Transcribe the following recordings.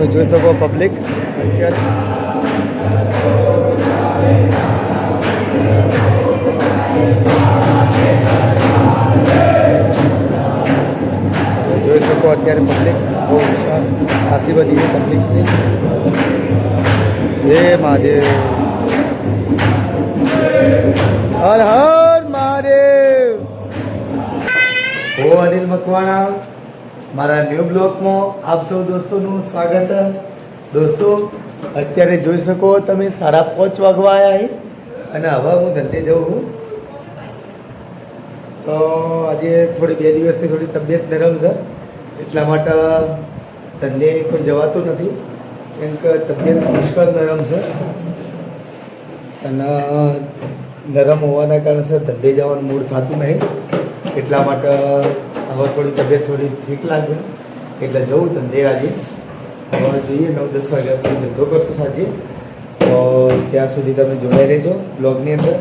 તમે જોઈ શકો પબ્લિક અત્યારે જોઈ શકો અત્યારે પબ્લિક બહુ વિશાળ ખાસી બધી પબ્લિકની હે મહાદેવ હર હર મહાદેવ હું અનિલ મકવાણા મારા ન્યૂ બ્લોગમાં આપ સૌ દોસ્તોનું સ્વાગત દોસ્તો અત્યારે જોઈ શકો તમે 5:30 વાગવા આવ્યા અને હવે હું ધંધે જાઉં છું તો આજે થોડી 2 દિવસથી થોડી તબિયત નરમ છે એટલા માટે ધંધે કોઈ જવાતું નથી કેમ કે તબિયત પુષ્કળ નરમ છે અને નરમ હોવાના કારણે ધંધે જવાનું મૂડ થતું નહીં એટલા માટે હવે થોડી તબિયત થોડી ઠીક લાગે એટલે જવું ધંધે આજે હવે જોઈએ 9-10 વાગ્યા સુધી ધંધો કરશો સાંજે તો ત્યાં સુધી તમે જોડાઈ રહેજો બ્લોગની અંદર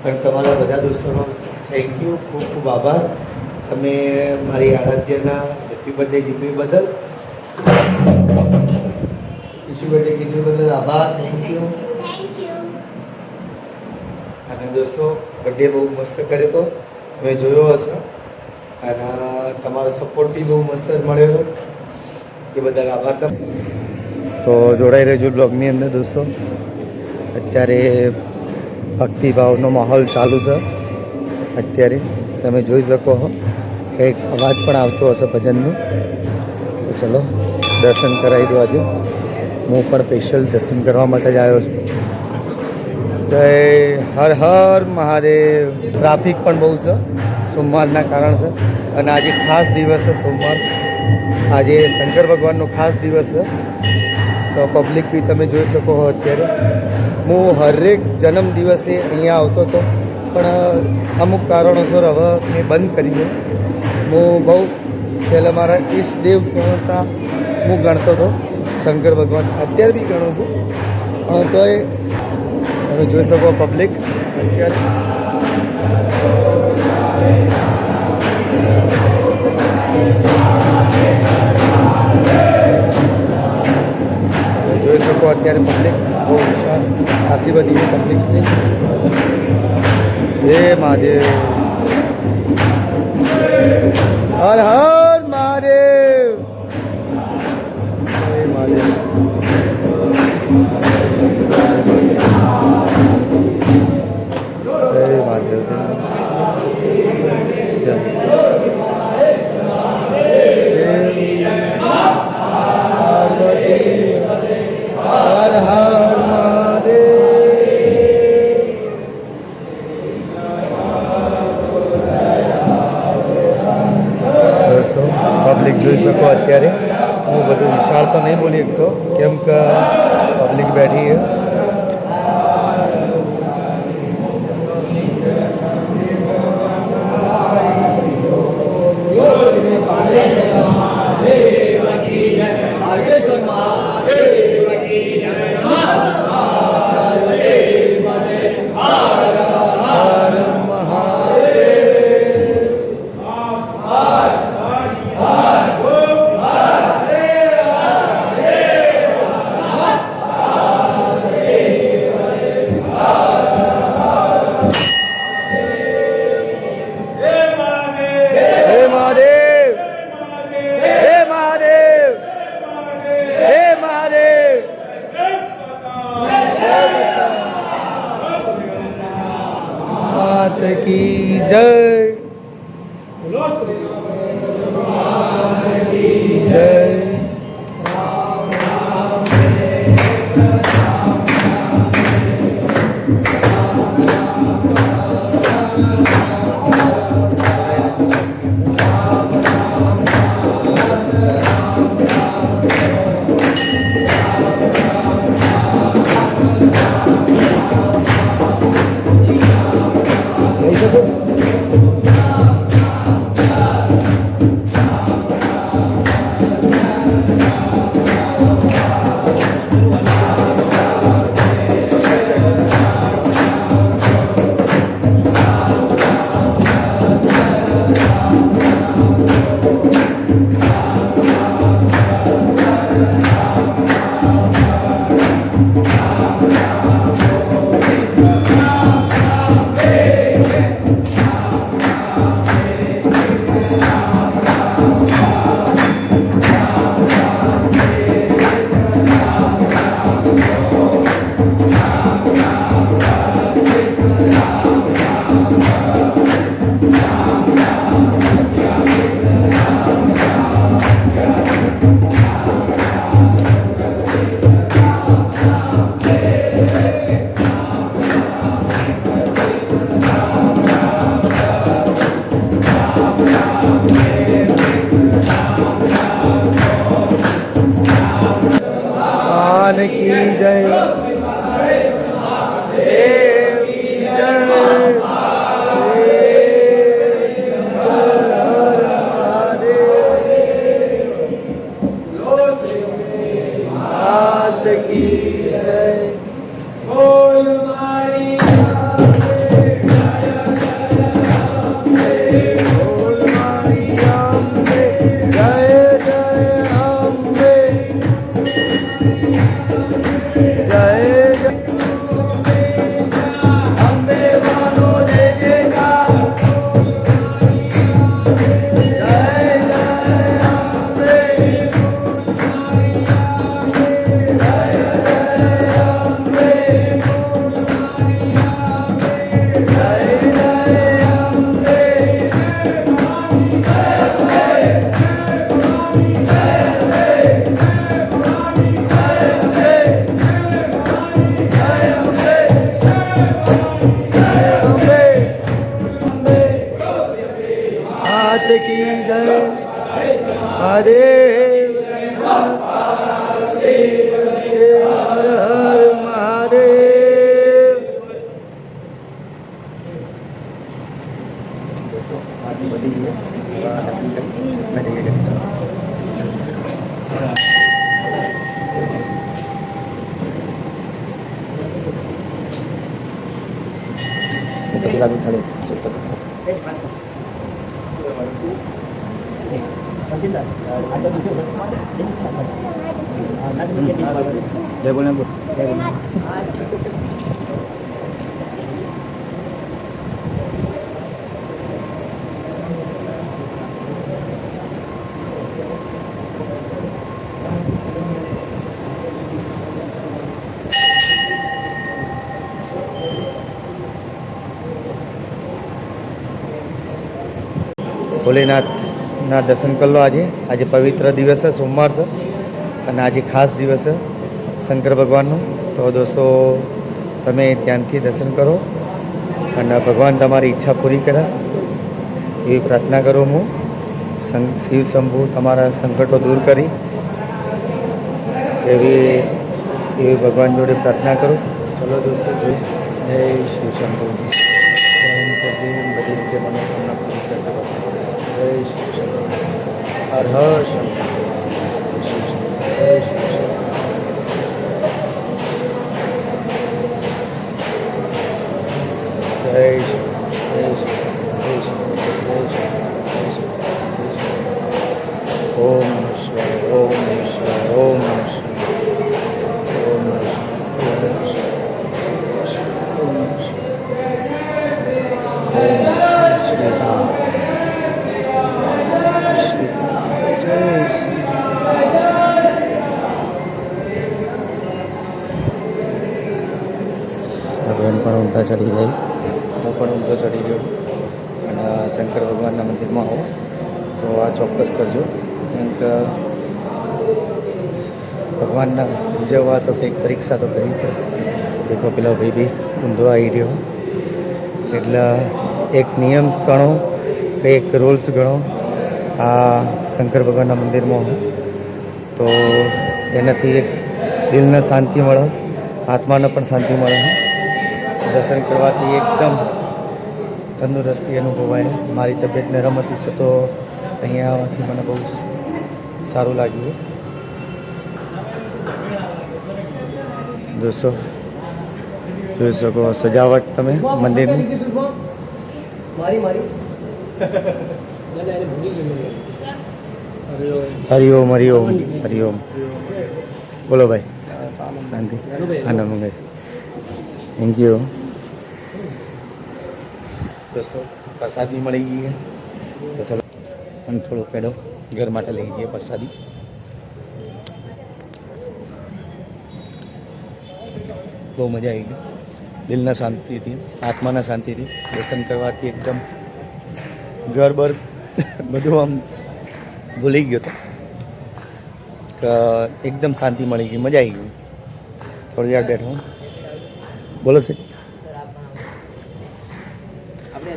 અને તમારા બધા દોસ્તોનો થેન્ક યુ ખૂબ ખૂબ આભાર તમે મારી આરાધ્યના હેપી બર્થડે કીધું બદલ હેપી બર્થડે કીધું બદલ આભાર થેન્ક યુ અને દોસ્તો બર્થડે બહુ મસ્ત કર્યો હતો તમે જોયો હશે અને તમારો સપોર્ટ બી બહુ મસ્ત મળેલો એ બદલ આભાર તો જોડાઈ રહેજો બ્લોગની અંદર દોસ્તો અત્યારે ભક્તિભાવનો માહોલ ચાલુ છે અત્યારે તમે જોઈ શકો એક અવાજ પણ આવતો હશે ભજનનું તો ચલો દર્શન કરાવી દો આજે હું પણ સ્પેશિયલ દર્શન કરવા માટે જ આવ્યો છું જય હર હર મહાદેવ ટ્રાફિક પણ બહુ છે સોમવારના કારણ છે અને આજે ખાસ દિવસ છે સોમવાર આજે શંકર ભગવાનનો ખાસ દિવસ છે તો પબ્લિક બી તમે જોઈ શકો છો અત્યારે હું હરેક જન્મ દિવસે અહીંયા આવતો હતો પણ અમુક કારણોસર હવે મેં બંધ કરી દઉં હું બહુ પહેલાં મારા ઈષ્ટદેવ કહેતા હું ગણતો હતો શંકર ભગવાન અત્યારે બી ગણું છું પણ તોય તમે જોઈ શકો પબ્લિક અત્યારે જોઈ શકો અત્યારે પબ્લિક બહુ વિશાળ ખાસી બધી પબ્લિકની હે મહાદેવ હર હર મહાદેવ હે મહાદેવ હે મહાદેવ હર હર દોસ્તો પબ્લિક જોઈ શકો અત્યારે હું બધું વિશાળ તો નહીં બોલી શકતો કેમ કે પબ્લિક બેઠી છે की जय जय जय ભગવાન કી જય, મહાદેવ કી જય, જય બોલ બોલ. ભોલેનાથના દર્શન કરી લો. આજે પવિત્ર દિવસ છે, સોમવાર છે અને આજે ખાસ દિવસ છે શંકર ભગવાનનો. તો દોસ્તો તમે ધ્યાનથી દર્શન કરો અને ભગવાન તમારી ઈચ્છા પૂરી કરે એવી પ્રાર્થના કરું હું. શિવ શંભુ તમારા સંકટો દૂર કરી એવી ભગવાન જોડે પ્રાર્થના કરું. ચલો દોસ્તો, જય શિવ શંભુ. બધી રીતે મનોકામના પૂરી કરતા જય શિવ શંભુ. હર હર શંભુ. જય શિવ શંભુ. જય શિવ, જય શિવ, જય શિવ, જય શિવ, જય શિવ, જય શિવ. ઓમ નમઃ શિવાય, ઓમ નમઃ શિવાય, ઓમ નમઃ શિવાય, ઓમ નમઃ શિવાય, ઓમ નમઃ શિવાય, ઓમ શ્રી રામ, શ્રી જય શ્રી બેન પણ ઊંધા ચડી ગઈ, હું પણ ઊંધો ચડી ગયો. અને શંકર ભગવાનના મંદિરમાં આવો તો આ ચોક્કસ કરજો, કેમ કે ભગવાનના રીઝવવા તો કંઈક પરીક્ષા તો કરવી પડે. દેખો પેલો ભાઈ બી ઊંધો આવી રહ્યો, એટલે એક નિયમ ગણો કે એક રૂલ્સ ગણો આ શંકર ભગવાનના મંદિરમાં હું તો એનાથી એક દિલને શાંતિ મળે, આત્માને પણ શાંતિ મળે. દર્શન કરવાથી એકદમ તંદુરસ્તી અનુભવાય. મારી તબિયત નરમ હતી છે તો અહીંયા આવવાથી મને બહુ સારું લાગ્યું. દોસ્તો જોઈ શકો સજાવટ તમે મંદિરની. હરિઓમ હરિઓમ હરિઓમ. બોલો ભાઈ, શાંતિ, આનંદ મંગળ. Thank you. દોસ્તો પ્રસાદી મળી ગઈ તો ચલો અને થોડો પેડો ઘર માટે લઈ જઈએ પ્રસાદી. બહુ મજા આવી ગઈ, દિલના શાંતિથી, આત્માના શાંતિથી દર્શન કરવાથી એકદમ ઘર બર બધું આમ ભૂલી ગયો હતો કે એકદમ શાંતિ મળી ગઈ, મજા આવી ગઈ. થોડી વાર બેઠો. બોલો છે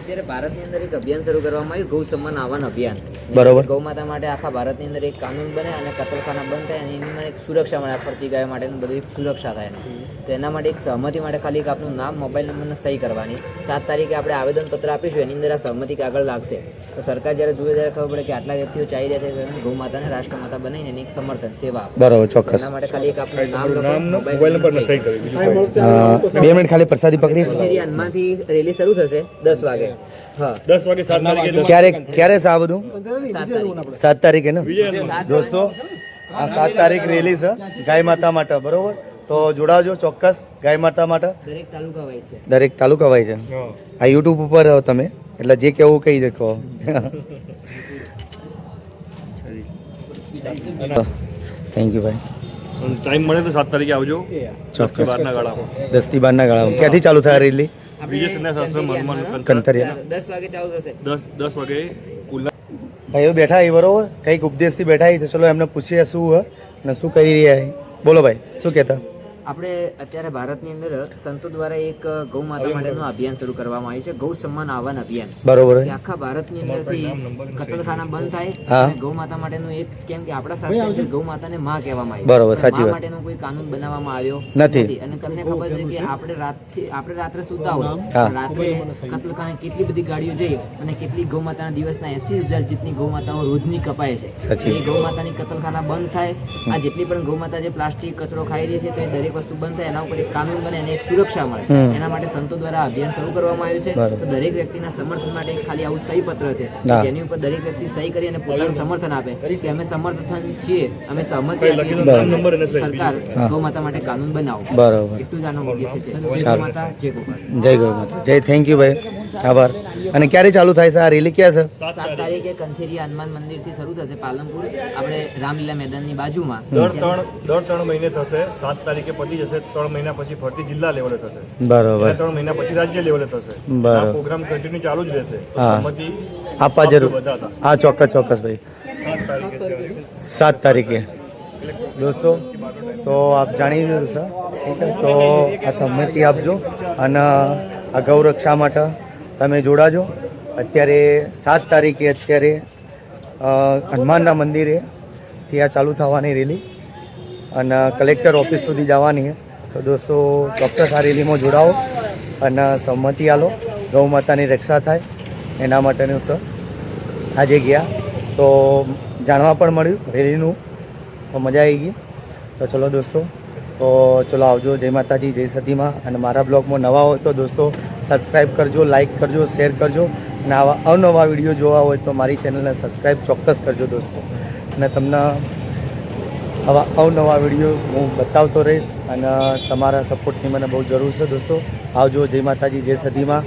અત્યારે ભારતની અંદર એક અભિયાન શરૂ કરવામાં આવ્યું ગૌ સન્માન આહવાન અભિયાન. બરોબર. ગૌ માતા માટે આખા ભારતની અંદર એક કાનૂન બને અને કતલખાના બંધ થાય અને એની માટે એક સુરક્ષા મળે, ફરતી ગાયો માટેનું બધું એક સુરક્ષા થાય. તો એના માટે એક સહમતિ માટે ખાલી એક આપનું નામ, મોબાઈલ નંબરને સહી કરવાની. 7 તારીખે આપણે આવેદનપત્ર આપીશું, એની અંદર આ સહમતિ કાગળ લાગશે. તો સરકાર જ્યારે જુએ ત્યારે ખબર પડે કે આટલા વ્યક્તિઓ ચાલી રહ્યા છે ગૌ માતાને રાષ્ટ્રમાતા બનાવીને એની એક સમર્થન સેવા આપે. બરોબર, ચોક્કસ. એના માટે ખાલી એક આપનું નામ લખો, મોબાઈલ નંબર સહી કરવી. 2 મિનિટ ખાલી પ્રસાદી પકડી. હનુમાનથી રેલી શરૂ થશે 10 વાગે. હા, 10 વાગે 7 તારીખે ક્યારે છે આ બધું? 7 તારીખે ને દોસ્તો, આ 7 તારીખ રેલી છે ગાય માતા માટે. બરોબર, તો જોડાજો ચોક્કસ ગાય માતા માટે. દરેક તાલુકા વાઇઝ છે. દરેક તાલુકા વાય છે. આ યુટ્યુબ ઉપર તમે એટલે જે કેવું કહી દેખો. થેન્ક યુ ભાઈ. ટાઈમ મળે તો 7 તારીખે આવજો. ચોક્કસ. 10 થી 12 ના ગાળામાં 10 થી 12 ના ગાળામાં. ક્યાંથી ચાલુ થાય રેલી? આપણે કંથરિયા. 10 વાગે ચાલુ થશે. 10 વાગે ભાઈઓ બેઠા એ બરોબર, કંઈક ઉપદેશથી બેઠા તો ચલો એમને પૂછીએ શું હ અને શું કરી રહ્યા છે. બોલો ભાઈ, શું કહેતા? આપણે અત્યારે ભારતની અંદર સંતો દ્વારા એક ગૌ માતા માટેનું અભિયાન શરૂ કરવામાં આવ્યું છે, ગૌ સન્માન આહવાન અભિયાન. બરોબર. કે આખા ભારતની અંદરથી કતલખાના બંધ થાય હા. અને ગૌ માતા માટેનું એક, કેમ કે આપણા શાસ્ત્રની અંદર ગૌ માતાને માં કહેવામાં આવી. બરોબર, સાચી વાત. માટેનો કોઈ કાનૂન બનાવવામાં આવ્યો નથી. અને તમને ખબર છે કે આપણે રાત્રે સૂતા હોય, હા. રાત્રે કતલખાને કેટલી બધી ગાડીઓ જઈ અને કેટલી ગૌ માતાના દિવસના 80,000 જેટલી ગૌ માતાઓ રોજની કપાય છે. સાચી. એ ગૌ માતાની કતલખાના બંધ થાય. આ જેટલી પણ ગૌ માતા જે પ્લાસ્ટિક કચરો ખાઈ રહી છે તો એ દરેક વસ્તુ બંધ થાય, એના ઉપર એક કાનૂન બને અને એક સુરક્ષા મળે. એના માટે સંતો દ્વારા અભિયાન શરૂ કરવામાં આવ્યું છે. તો દરેક વ્યક્તિના સમર્થન માટે એક ખાલી આવું સહી પત્ર છે જેની ઉપર દરેક વ્યક્તિ સહી કરી અને પોતાનું સમર્થન આપે કે અમે સમર્થન છીએ, અમે સહમતિ આપીએ છીએ. સરકાર ગૌ માતા માટે કાનૂન બનાવો. બરોબર. એટલું જ આનો ઉદ્દેશ્ય છે. જય ગૌ માતા, જય ગોપાલ. જય ગૌ માતા. જય. થેન્ક યુ ભાઈ, આભાર. અને ક્યારે ચાલુ થાય છે આ રેલી? ક્યાં છે? 7 તારીખે કંથેરિયા હનુમાન મંદિરથી શરૂ થશે, પાલનપુર આપણે રામલીલા મેદાનની બાજુમાં. દર 3 મહિને થશે. 7 તારીખે પતી જશે. 3 મહિના પછી ફરતી જિલ્લા લેવલે થશે. બરોબર. 3 મહિના પછી રાજ્ય લેવલે થશે. બરાબર. આ પ્રોગ્રામ કન્ટિન્યુ ચાલુ જ રહેશે. હા. સહમતિ આપવા જરૂર. હા, ચોક્કસ ચોક્કસ ભાઈ. 7 તારીખે દોસ્તો, તો આપ જાણી લીધું છે. ઠીક છે, તો આ સંમતિ આપજો અને આ ગૌરક્ષા માટે તમે જોડાજો. અત્યારે 7 તારીખે અત્યારે હનુમાનના મંદિરે થી આ ચાલુ થવાની રેલી અને કલેક્ટર ઓફિસ સુધી જવાની છે. તો દોસ્તો ચોક્કસ આ રેલીમાં જોડાવો અને સંમતિ આલો, ગૌ માતાની રક્ષા થાય એના માટેનું છે. આજે ગયા તો જાણવા પણ મળ્યું રેલીનું, તો મજા આવી ગઈ. તો ચલો દોસ્તો, તો ચલો આવજો. જય માતાજી, જય સતીમાં. અને મારા બ્લોગમાં નવા હોય તો દોસ્તો સબસ્ક્રાઈબ કરજો, લાઈક કરજો, શેર કરજો. અને આવા અવનવા વિડીયો જોવા હોય તો મારી ચેનલને સબસ્ક્રાઈબ ચોક્કસ કરજો દોસ્તો. અને તમને આવા અવનવા વિડીયો હું બતાવતો રહીશ અને તમારા સપોર્ટની મને બહુ જરૂર છે દોસ્તો. આવજો. જય માતાજી, જય સતીમાં.